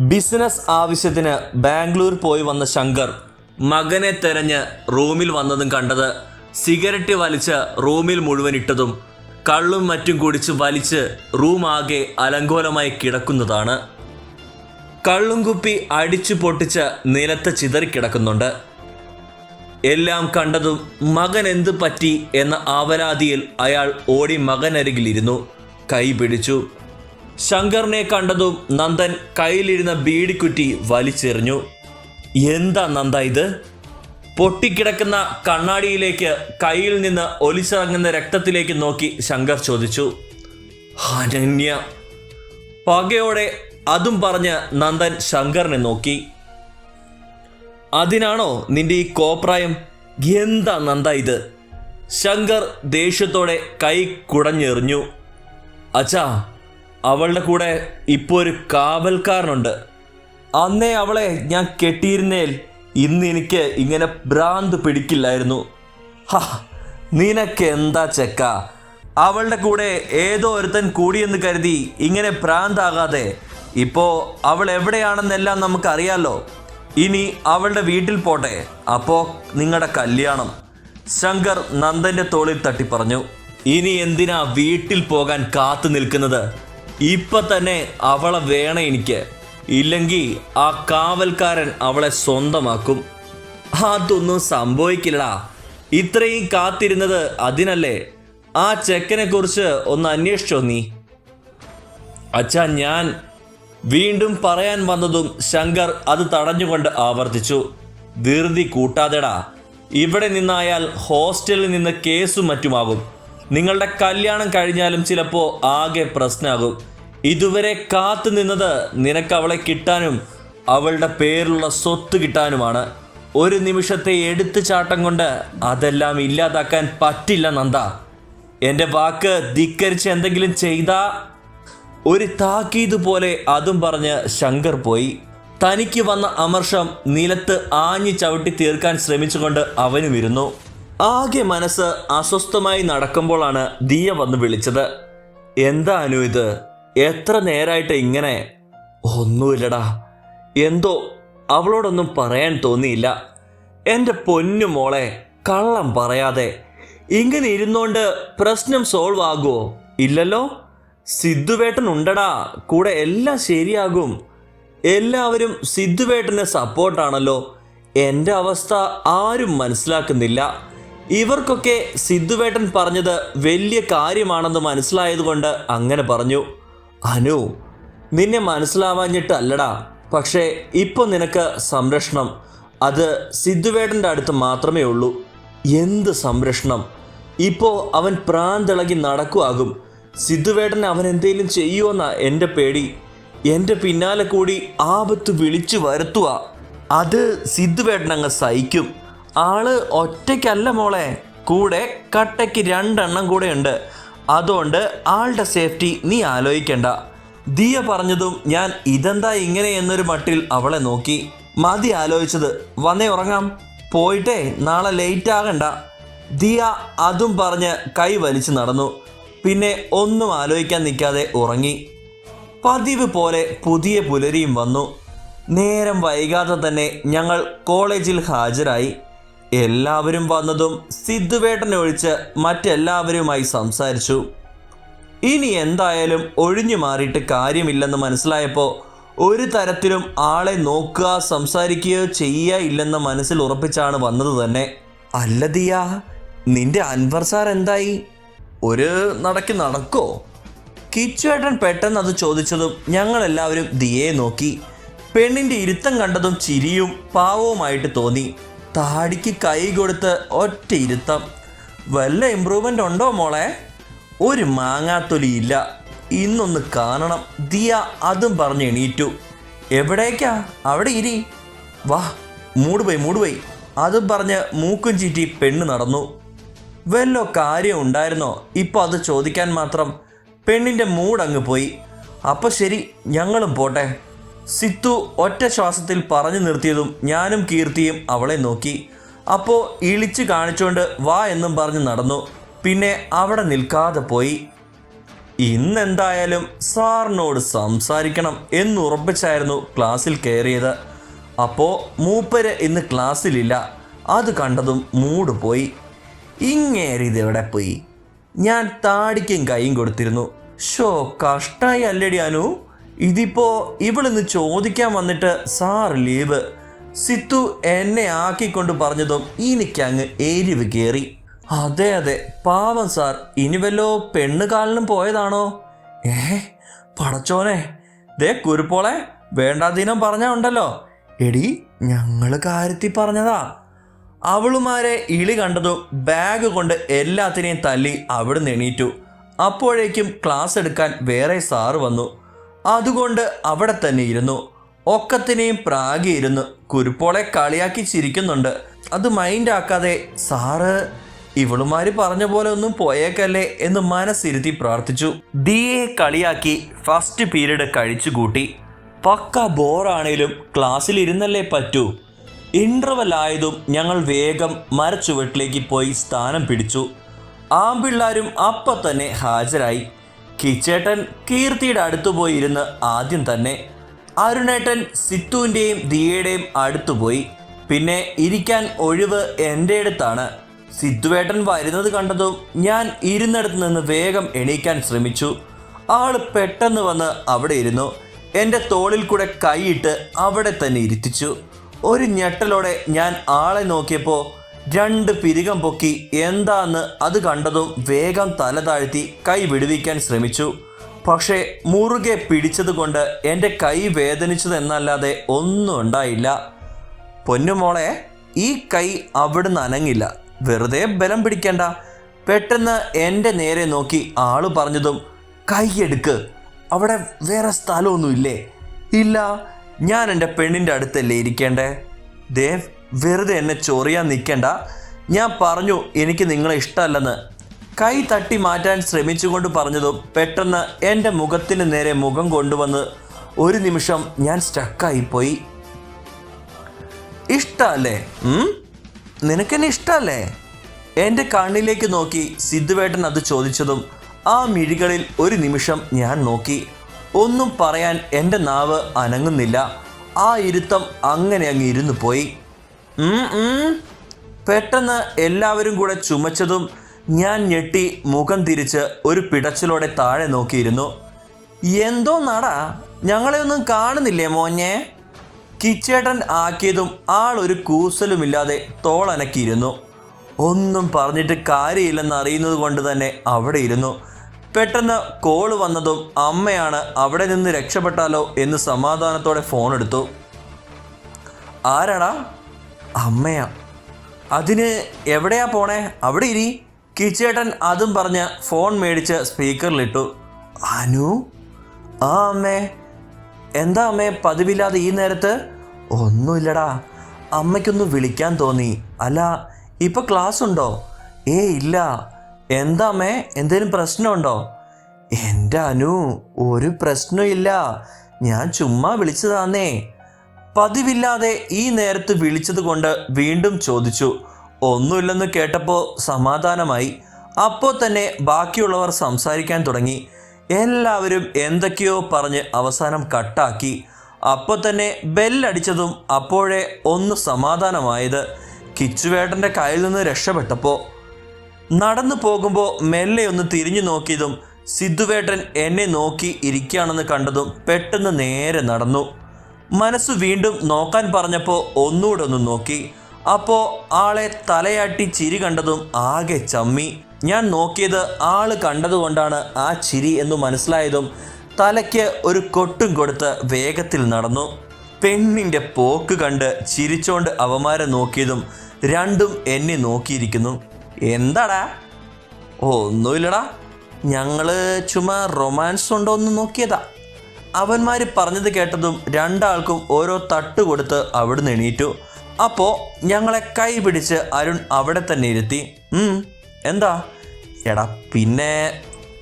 Business ആവശ്യത്തിന് ബാംഗ്ലൂർ പോയി വന്ന ശങ്കർ മകനെ തെരഞ്ഞ് റൂമിൽ വന്നതും കണ്ടത് സിഗരറ്റ് വലിച്ച് റൂമിൽ മുഴുവൻ ഇട്ടതും കള്ളും മറ്റും കുടിച്ച് വലിച്ച് റൂമാകെ അലങ്കോലമായി കിടക്കുന്നതാണ്. കള്ളും കുപ്പി അടിച്ചു പൊട്ടിച്ച് നിലത്ത് ചിതറിക്കിടക്കുന്നുണ്ട്. എല്ലാം കണ്ടതും മകൻ എന്ത് പറ്റി എന്ന ആവലാതിയിൽ അയാൾ ഓടി മകനരികിലിരുന്നു. കൈ പിടിച്ചു. ശങ്കറിനെ കണ്ടതും നന്ദൻ കയ്യിലിരുന്ന ബീഡിക്കുറ്റി വലിച്ചെറിഞ്ഞു. എന്താ നന്ദ ഇത്? പൊട്ടിക്കിടക്കുന്ന കണ്ണാടിയിലേക്ക് കയ്യിൽ നിന്ന് ഒലിച്ചിറങ്ങുന്ന രക്തത്തിലേക്ക് നോക്കി ശങ്കർ ചോദിച്ചു. അനന്യ. പകയോടെ അതും പറഞ്ഞ് നന്ദൻ ശങ്കറിനെ നോക്കി. അതിനാണോ നിന്റെ ഈ കോപ്രായം? എന്താ നന്ദ ഇത്? ശങ്കർ ദേഷ്യത്തോടെ കൈ കുടഞ്ഞെറിഞ്ഞു. അച്ഛാ, അവളുടെ കൂടെ ഇപ്പോൾ ഒരു കാവൽക്കാരനുണ്ട്. അന്നേ അവളെ ഞാൻ കെട്ടിയിരുന്നേൽ ഇന്ന് എനിക്ക് ഇങ്ങനെ ഭ്രാന്ത് പിടിക്കില്ലായിരുന്നു. ഹാ, നിനക്ക് എന്താ ചെക്ക? അവളുടെ കൂടെ ഏതോ ഒരുത്തൻ കൂടിയെന്ന് കരുതി ഇങ്ങനെ ഭ്രാന്താകാതെ. ഇപ്പോൾ അവൾ എവിടെയാണെന്നെല്ലാം നമുക്കറിയാലോ. ഇനി അവളുടെ വീട്ടിൽ പോട്ടെ, അപ്പോൾ നിങ്ങളുടെ കല്യാണം. ശങ്കർ നന്ദൻ്റെ തോളിൽ തട്ടി പറഞ്ഞു. ഇനി എന്തിനാ വീട്ടിൽ പോകാൻ കാത്തു നിൽക്കുന്നത്? ഇപ്പം തന്നെ അവളെ വേണം എനിക്ക്. ഇല്ലെങ്കിൽ ആ കാവൽക്കാരൻ അവളെ സ്വന്തമാക്കും. അതൊന്നും സംഭവിക്കില്ലടാ. ഇത്രയും കാത്തിരുന്നത് അതിനല്ലേ? ആ ചെക്കനെ കുറിച്ച് ഒന്ന് അന്വേഷിച്ചോ നീ? അച്ഛാ, ഞാൻ വീണ്ടും പറയാൻ വന്നതും ശങ്കർ അത് തടഞ്ഞുകൊണ്ട് ആവർത്തിച്ചു. ധൃതി കൂട്ടാതെടാ. ഇവിടെ നിന്നായാൽ ഹോസ്റ്റലിൽ നിന്ന് കേസും മറ്റുമാകും. നിങ്ങളുടെ കല്യാണം കഴിഞ്ഞാലും ചിലപ്പോൾ ആകെ പ്രശ്നമാകും. ഇതുവരെ കാത്തു നിന്നത് നിനക്ക് അവളെ കിട്ടാനും അവളുടെ പേരിലുള്ള സ്വത്ത് കിട്ടാനുമാണ്. ഒരു നിമിഷത്തെ എടുത്തുചാട്ടം കൊണ്ട് അതെല്ലാം ഇല്ലാതാക്കാൻ പറ്റില്ല നന്ദ. എൻ്റെ വാക്ക് ധിക്കരിച്ച് എന്തെങ്കിലും ചെയ്താ? ഒരു താക്കീത് പോലെ അതും പറഞ്ഞ് ശങ്കർ പോയി. തനിക്ക് വന്ന അമർഷം നിലത്ത് ആഞ്ഞു ചവിട്ടി തീർക്കാൻ ശ്രമിച്ചുകൊണ്ട് അവനും ഇരുന്നു. ആകെ മനസ്സ് അസ്വസ്ഥമായി നടക്കുമ്പോഴാണ് ദിയ വന്ന് വിളിച്ചത്. എന്താ അനു ഇത്? എത്ര നേരായിട്ട് ഇങ്ങനെ? ഒന്നുമില്ലടാ. എന്തോ അവളോടൊന്നും പറയാൻ തോന്നിയില്ല. എൻ്റെ പൊന്നു മോളെ, കള്ളം പറയാതെ. ഇങ്ങനെ ഇരുന്നോണ്ട് പ്രശ്നം സോൾവ് ആകുമോ? ഇല്ലല്ലോ. സിദ്ധുവേട്ടൻ ഉണ്ടടാ കൂടെ, എല്ലാം ശരിയാകും. എല്ലാവരും സിദ്ധുവേട്ടന് സപ്പോർട്ടാണല്ലോ. എൻ്റെ അവസ്ഥ ആരും മനസ്സിലാക്കുന്നില്ല. ഇവർക്കൊക്കെ സിദ്ധുവേട്ടൻ പറഞ്ഞത് വലിയ കാര്യമാണെന്ന് മനസ്സിലായതുകൊണ്ട് അങ്ങനെ പറഞ്ഞു. അനു, നിന്നെ മനസ്സിലാവാഞ്ഞിട്ടല്ലടാ. പക്ഷേ ഇപ്പോൾ നിനക്ക് സംരക്ഷണം. അത് സിദ്ധുവേട്ടൻ്റെ അടുത്ത് മാത്രമേ ഉള്ളൂ. എന്ത് സംരക്ഷണം? ഇപ്പോൾ അവൻ പ്രാന്തിളകി നടക്കുവാകും. സിദ്ധുവേട്ടൻ അവൻ എന്തെങ്കിലും ചെയ്യുമെന്നാ എൻ്റെ പേടി. എൻ്റെ പിന്നാലെ കൂടി ആപത്ത് വിളിച്ചു വരുത്തുക. അത് സിദ്ധുവേട്ടൻ അങ്ങ് സഹിക്കും. ആള് ഒറ്റയ്ക്കല്ല മോളെ, കൂടെ കട്ടയ്ക്ക് 2 എണ്ണം കൂടെ ഉണ്ട്. അതുകൊണ്ട് ആളുടെ സേഫ്റ്റി നീ ആലോചിക്കണ്ട. ദിയ പറഞ്ഞതും ഞാൻ ഇതെന്താ ഇങ്ങനെ എന്നൊരു മട്ടിൽ അവളെ നോക്കി. മതി ആലോചിച്ചത്, വന്നേ ഉറങ്ങാം. പോയിട്ടേ നാളെ ലേറ്റ് ആകണ്ട. ദിയ അതും പറഞ്ഞ് കൈ വലിച്ചു നടന്നു. പിന്നെ ഒന്നും ആലോചിക്കാൻ നിൽക്കാതെ ഉറങ്ങി. പതിവ് പോലെ പുതിയ പുലരിയും വന്നു. നേരം വൈകാതെ തന്നെ ഞങ്ങൾ കോളേജിൽ ഹാജരായി. എല്ലാവരും വന്നതും സിദ്ധുവേട്ടനെ ഒഴിച്ച് മറ്റെല്ലാവരുമായി സംസാരിച്ചു. ഇനി എന്തായാലും ഒഴിഞ്ഞു മാറിയിട്ട് കാര്യമില്ലെന്ന് മനസ്സിലായപ്പോൾ ഒരു തരത്തിലും ആളെ നോക്കുക സംസാരിക്കുകയോ ചെയ്യുക ഇല്ലെന്ന് മനസ്സിൽ ഉറപ്പിച്ചാണ് വന്നത് തന്നെ. അല്ല ദിയ, നിന്റെ അൻവർ സാർ എന്തായി? ഒരു നടക്ക് നടക്കോ? കിച്ചുവേട്ടൻ പെട്ടെന്ന് അത് ചോദിച്ചതും ഞങ്ങളെല്ലാവരും ദിയയെ നോക്കി. പെണ്ണിൻ്റെ ഇരുത്തം കണ്ടതും ചിരിയും പാവവുമായിട്ട് തോന്നി. താടിക്ക് കൈ കൊടുത്ത് ഒറ്റ ഇരുത്തം. വല്ല ഇമ്പ്രൂവ്മെൻ്റ് ഉണ്ടോ മോളെ? ഒരു മാങ്ങാത്തൊലിയില്ല. ഇന്നൊന്ന് കാണണം. ദിയ അതും പറഞ്ഞ് എണീറ്റു. എവിടേക്കാ? അവിടെ ഇരി. വാ, മൂടുപോയി. അതും പറഞ്ഞ് മൂക്കും ചീറ്റി പെണ്ണ് നടന്നു. വല്ലോ കാര്യം ഉണ്ടായിരുന്നോ ഇപ്പോൾ അത് ചോദിക്കാൻ മാത്രം? പെണ്ണിൻ്റെ മൂടങ്ങ് പോയി. അപ്പം ശരി, ഞങ്ങളും പോട്ടെ. സിത്തു ഒറ്റ ശ്വാസത്തിൽ പറഞ്ഞു നിർത്തിയതും ഞാനും കീർത്തിയും അവളെ നോക്കി. അപ്പോൾ ഇളിച്ച് കാണിച്ചുകൊണ്ട് വാ എന്നും പറഞ്ഞ് നടന്നു. പിന്നെ അവിടെ നിൽക്കാതെ പോയി. ഇന്നെന്തായാലും സാറിനോട് സംസാരിക്കണം എന്നുറപ്പിച്ചായിരുന്നു ക്ലാസ്സിൽ കയറിയത്. അപ്പോൾ മൂപ്പര് ഇന്ന് ക്ലാസ്സിലില്ല. അത് കണ്ടതും മൂഡ് പോയി. ഇങ്ങേരിതെവിടെ പോയി? ഞാൻ താടിക്കും കൈയും കൊടുത്തിരുന്നു. ഷോ കഷ്ടായി അല്ലടി അനു. ഇതിപ്പോ ഇവളിന്ന് ചോദിക്കാൻ വന്നിട്ട് സാർ ലീവ്. സിത്തു എന്നെ ആക്കിക്കൊണ്ട് പറഞ്ഞതും എനിക്കങ്ങ് എരിവ് കയറി. അതെ പാവം സാർ. ഇനി വല്ലോ പെണ്ണുകാലിനും പോയതാണോ? പടച്ചോനെ, ദേ കുരുപ്പോളെ വേണ്ടാതീനം പറഞ്ഞ ഉണ്ടല്ലോ. എടി ഞങ്ങള് കാര്യത്തിൽ പറഞ്ഞതാ. അവളുമാരെ ഇളി കണ്ടതും ബാഗ് കൊണ്ട് എല്ലാത്തിനെയും തല്ലി അവിടുന്ന് എണീറ്റു. അപ്പോഴേക്കും ക്ലാസ് എടുക്കാൻ വേറെ സാറ് വന്നു. അതുകൊണ്ട് അവിടെ തന്നെ ഇരുന്നു. ഒക്കത്തിനെയും പ്രാഗിയിരുന്നു. കുരുപ്പോളെ കളിയാക്കി ചിരിക്കുന്നുണ്ട്. അത് മൈൻഡാക്കാതെ സാറ് ഇവളുമാര് പറഞ്ഞ പോലെ ഒന്നും പോയേക്കല്ലേ എന്ന് മനസ്സിരുത്തി പ്രാർത്ഥിച്ചു. ദിയെ കളിയാക്കി ഫസ്റ്റ് പീരീഡ് കഴിച്ചുകൂട്ടി. പക്ക ബോറാണേലും ക്ലാസ്സിലിരുന്നല്ലേ പറ്റൂ. ഇൻ്റർവെൽ ആയതും ഞങ്ങൾ വേഗം മരച്ചുവട്ടിലേക്ക് പോയി സ്ഥാനം പിടിച്ചു. ആമ്പിള്ളാരും അപ്പം തന്നെ ഹാജരായി. കിച്ചേട്ടൻ കീർത്തിയുടെ അടുത്തു പോയി ഇരുന്ന് ആദ്യം തന്നെ. അരുണേട്ടൻ സിത്തുവിൻ്റെയും ദിയയുടെയും അടുത്തുപോയി. പിന്നെ ഇരിക്കാൻ ഒഴിവ് എൻ്റെ അടുത്താണ്. സിത്തുവേട്ടൻ വരുന്നത് കണ്ടതും ഞാൻ ഇരുന്നിടത്ത് നിന്ന് വേഗം എണീക്കാൻ ശ്രമിച്ചു. ആള് പെട്ടെന്ന് വന്ന് അവിടെ ഇരുന്നു. എൻ്റെ തോളിൽ കൂടെ കൈയിട്ട് അവിടെ തന്നെ ഇരുത്തിച്ചു. ഒരു ഞെട്ടലോടെ ഞാൻ ആളെ നോക്കിയപ്പോൾ 2 പിരികം പൊക്കി. എന്താന്ന് അത് കണ്ടതും വേഗം തല താഴ്ത്തി കൈ വിടുവിക്കാൻ ശ്രമിച്ചു. പക്ഷേ മുറുകെ പിടിച്ചതുകൊണ്ട് എൻ്റെ കൈ വേദനിച്ചതെന്നല്ലാതെ ഒന്നും ഉണ്ടായില്ല. പൊന്നുമോളെ, ഈ കൈ അവിടുന്ന് അനങ്ങില്ല. വെറുതെ ബലം പിടിക്കണ്ട. പെട്ടെന്ന് എൻ്റെ നേരെ നോക്കി ആള് പറഞ്ഞതും കൈയെടുക്ക്. അവിടെ വേറെ സ്ഥലമൊന്നുമില്ലേ? ഇല്ല, ഞാൻ എൻ്റെ പെണ്ണിൻ്റെ അടുത്തല്ലേ ഇരിക്കേണ്ടേ. ദേവ്, വെറുതെ എന്നെ ചൊറിയാൻ നിൽക്കണ്ട. ഞാൻ പറഞ്ഞു എനിക്ക് നിങ്ങളെ ഇഷ്ടമല്ലെന്ന്. കൈ തട്ടി മാറ്റാൻ ശ്രമിച്ചുകൊണ്ട് പറഞ്ഞതും പെട്ടെന്ന് എൻ്റെ മുഖത്തിന് നേരെ മുഖം കൊണ്ടുവന്ന് ഒരു നിമിഷം ഞാൻ സ്റ്റക്കായിപ്പോയി. ഇഷ്ടമല്ലേ? നിനക്കെന്നെ ഇഷ്ടമല്ലേ? എൻ്റെ കണ്ണിലേക്ക് നോക്കി സിദ്ധുവേട്ടൻ അത് ചോദിച്ചതും ആ മിഴികളിൽ ഒരു നിമിഷം ഞാൻ നോക്കി. ഒന്നും പറയാൻ എൻ്റെ നാവ് അനങ്ങുന്നില്ല. ആ ഇരുത്തം അങ്ങനെ അങ്ങ് ഇരുന്നു പോയി. പെട്ടെന്ന് എല്ലാവരും കൂടെ ചുമച്ചതും ഞാൻ ഞെട്ടി മുഖം തിരിച്ച് ഒരു പിടച്ചിലോടെ താഴെ നോക്കിയിരുന്നു. എന്തോ നടാ, ഞങ്ങളെ ഒന്നും കാണുന്നില്ലേ മോനെ? കിച്ചേട്ടൻ ആക്കിയതും ആളൊരു കൂസലുമില്ലാതെ തോളനക്കിയിരുന്നു. ഒന്നും പറഞ്ഞിട്ട് കാര്യമില്ലെന്ന് അറിയുന്നത് കൊണ്ട് തന്നെ അവിടെ ഇരുന്നു. പെട്ടെന്ന് കോള് വന്നതും അമ്മയാണ്. അവിടെ നിന്ന് രക്ഷപ്പെട്ടാലോ എന്ന് സമാധാനത്തോടെ ഫോൺ എടുത്തു. ആരാടാ? അമ്മയാ. അതിന് എവിടെയാ പോണേ? അവിടെ ഇരി. കിച്ചേട്ടൻ അതും പറഞ്ഞ് ഫോൺ മേടിച്ച് സ്പീക്കറിലിട്ടു. അനു? ആ അമ്മേ. എന്താ അമ്മേ പതിവില്ലാതെ ഈ നേരത്ത്? ഒന്നുമില്ലടാ, അമ്മയ്ക്കൊന്ന് വിളിക്കാൻ തോന്നി. അല്ല, ഇപ്പം ക്ലാസ് ഉണ്ടോ? ഇല്ല. എന്താ അമ്മേ, എന്തേലും പ്രശ്നമുണ്ടോ? എൻ്റെ അനു, ഒരു പ്രശ്നമില്ല. ഞാൻ ചുമ്മാ വിളിച്ചതാന്നേ. പതിവില്ലാതെ ഈ നേരത്ത് വിളിച്ചത് കൊണ്ട് വീണ്ടും ചോദിച്ചു. ഒന്നുമില്ലെന്ന് കേട്ടപ്പോൾ സമാധാനമായി. അപ്പോൾ തന്നെ ബാക്കിയുള്ളവർ സംസാരിക്കാൻ തുടങ്ങി. എല്ലാവരും എന്തൊക്കെയോ പറഞ്ഞ് അവസാനം കട്ടാക്കി. അപ്പോൾ തന്നെ ബെല്ലടിച്ചതും അപ്പോഴേ ഒന്ന് സമാധാനമായത്. കിച്ചുവേട്ടൻ്റെ കയ്യിൽ നിന്ന് രക്ഷപ്പെട്ടപ്പോൾ നടന്നു പോകുമ്പോൾ മെല്ലെ ഒന്ന് തിരിഞ്ഞു നോക്കിയതും സിദ്ധുവേട്ടൻ എന്നെ നോക്കി ഇരിക്കുകയാണെന്ന് കണ്ടതും പെട്ടെന്ന് നേരെ നടന്നു. മനസ്സ് വീണ്ടും നോക്കാൻ പറഞ്ഞപ്പോൾ ഒന്നുകൂടെ ഒന്ന് നോക്കി. അപ്പോൾ ആളെ തലയാട്ടി ചിരി കണ്ടതും ആകെ ചമ്മി. ഞാൻ നോക്കിയത് ആള് കണ്ടതുകൊണ്ടാണ് ആ ചിരി എന്ന് മനസ്സിലായതും തലയ്ക്ക് ഒരു കൊട്ടും കൊടുത്ത് വേഗത്തിൽ നടന്നു. പെണ്ണിൻ്റെ പോക്ക് കണ്ട് ചിരിച്ചോണ്ട് അവന്മാരെ നോക്കിയതും രണ്ടും എന്നെ നോക്കിയിരിക്കുന്നു. എന്താടാ? ഒന്നുമില്ലടാ, ഞങ്ങള് ചുമ്മാ റൊമാൻസ് ഉണ്ടോ എന്ന് നോക്കിയതാ. അവന്മാർ പറഞ്ഞത് കേട്ടതും രണ്ടാൾക്കും ഓരോ തട്ട് കൊടുത്ത് അവിടുന്ന് എണീറ്റു. അപ്പോൾ ഞങ്ങളെ കൈ പിടിച്ച് അരുൺ അവിടെ തന്നെ ഇരുത്തി. എന്താ? എടാ പിന്നെ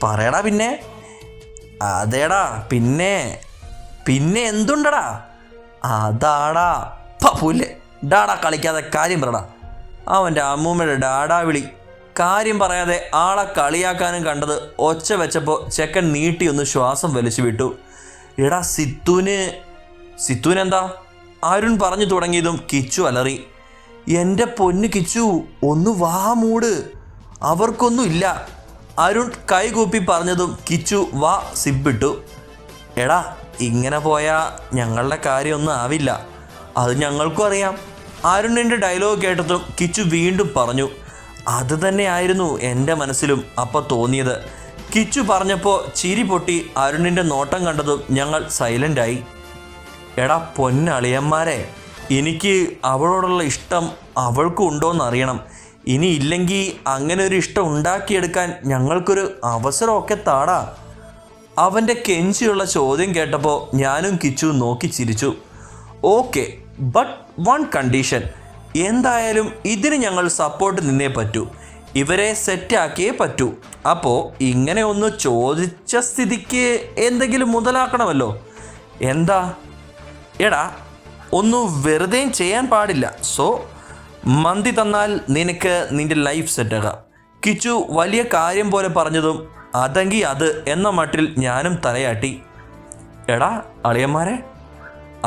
പറയടാ. പിന്നെ അതേടാ, പിന്നെ പിന്നെ എന്തുണ്ടടാ? അതാടാ. പുല്ലേ, ഡാടാ കളിക്കാതെ കാര്യം പറടാ. അവൻ്റെ അമ്മൂമ്മയുടെ ഡാടാ വിളി കാര്യം പറയാതെ ആളെ കളിയാക്കാനും കണ്ടത് ഒച്ച വെച്ചപ്പോൾ ചെക്കൻ നീട്ടിയൊന്ന് ശ്വാസം വലിച്ചു വിട്ടു. എടാ സിത്തുവിനെന്താ? അരുൺ പറഞ്ഞു തുടങ്ങിയതും കിച്ചു അലറി. എൻ്റെ പൊന്ന് കിച്ചു, ഒന്ന് വാ മൂട്, അവർക്കൊന്നുമില്ല. അരുൺ കൈകൂപ്പി പറഞ്ഞതും കിച്ചു വാ സിബിട്ടു. എടാ ഇങ്ങനെ പോയാൽ ഞങ്ങളുടെ കാര്യമൊന്നും ആവില്ല, അത് ഞങ്ങൾക്കും അറിയാം. അരുണിൻ്റെ ഡയലോഗ് കേട്ടതും കിച്ചു വീണ്ടും പറഞ്ഞു. അത് തന്നെയായിരുന്നു എൻ്റെ മനസ്സിലും അപ്പം തോന്നിയത്. കിച്ചു പറഞ്ഞപ്പോൾ ചിരി പൊട്ടി അരുണിൻ്റെ നോട്ടം കണ്ടതും ഞങ്ങൾ സൈലൻ്റായി. എടാ പൊന്നളിയന്മാരെ, എനിക്ക് അവളോടുള്ള ഇഷ്ടം അവൾക്കും ഉണ്ടോയെന്നറിയണം. ഇനി ഇല്ലെങ്കിൽ അങ്ങനെ ഒരു ഇഷ്ടം ഉണ്ടാക്കിയെടുക്കാൻ ഞങ്ങൾക്കൊരു അവസരമൊക്കെ താടാ. അവൻ്റെ കെഞ്ചിയുള്ള ചോദ്യം കേട്ടപ്പോൾ ഞാനും കിച്ചു നോക്കി ചിരിച്ചു. Okay, but one condition. എന്തായാലും ഇതിന് ഞങ്ങൾ സപ്പോർട്ട് നിന്നേ പറ്റൂ, ഇവരെ സെറ്റാക്കിയേ പറ്റൂ. അപ്പോൾ ഇങ്ങനെ ഒന്ന് ചോദിച്ച സ്ഥിതിക്ക് എന്തെങ്കിലും മുതലാക്കണമല്ലോ. എന്താ? എടാ ഒന്നും വെറുതെ ചെയ്യാൻ പാടില്ല. സോ മന്തി തന്നാൽ നിനക്ക് നിൻ്റെ ലൈഫ് സെറ്റാകാം. കിച്ചു വലിയ കാര്യം പോലെ പറഞ്ഞതും അതെങ്കിൽ അത് എന്ന മട്ടിൽ ഞാനും തലയാട്ടി. എടാ അളിയന്മാരെ,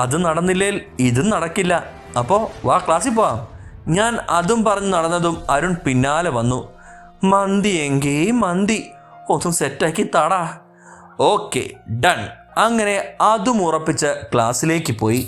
അത് നടന്നില്ലേൽ ഇതും നടക്കില്ല. അപ്പോൾ വാ ക്ലാസ്സിൽ പോവാം. ഞാൻ അതും പറഞ്ഞ് നടന്നതും അരുൺ പിന്നാലെ വന്നു. മന്തി എങ്കിൽ മന്തി ഒന്നും സെറ്റാക്കി താടാ. Okay done. അങ്ങനെ അതും ഉറപ്പിച്ച് ക്ലാസ്സിലേക്ക് പോയി.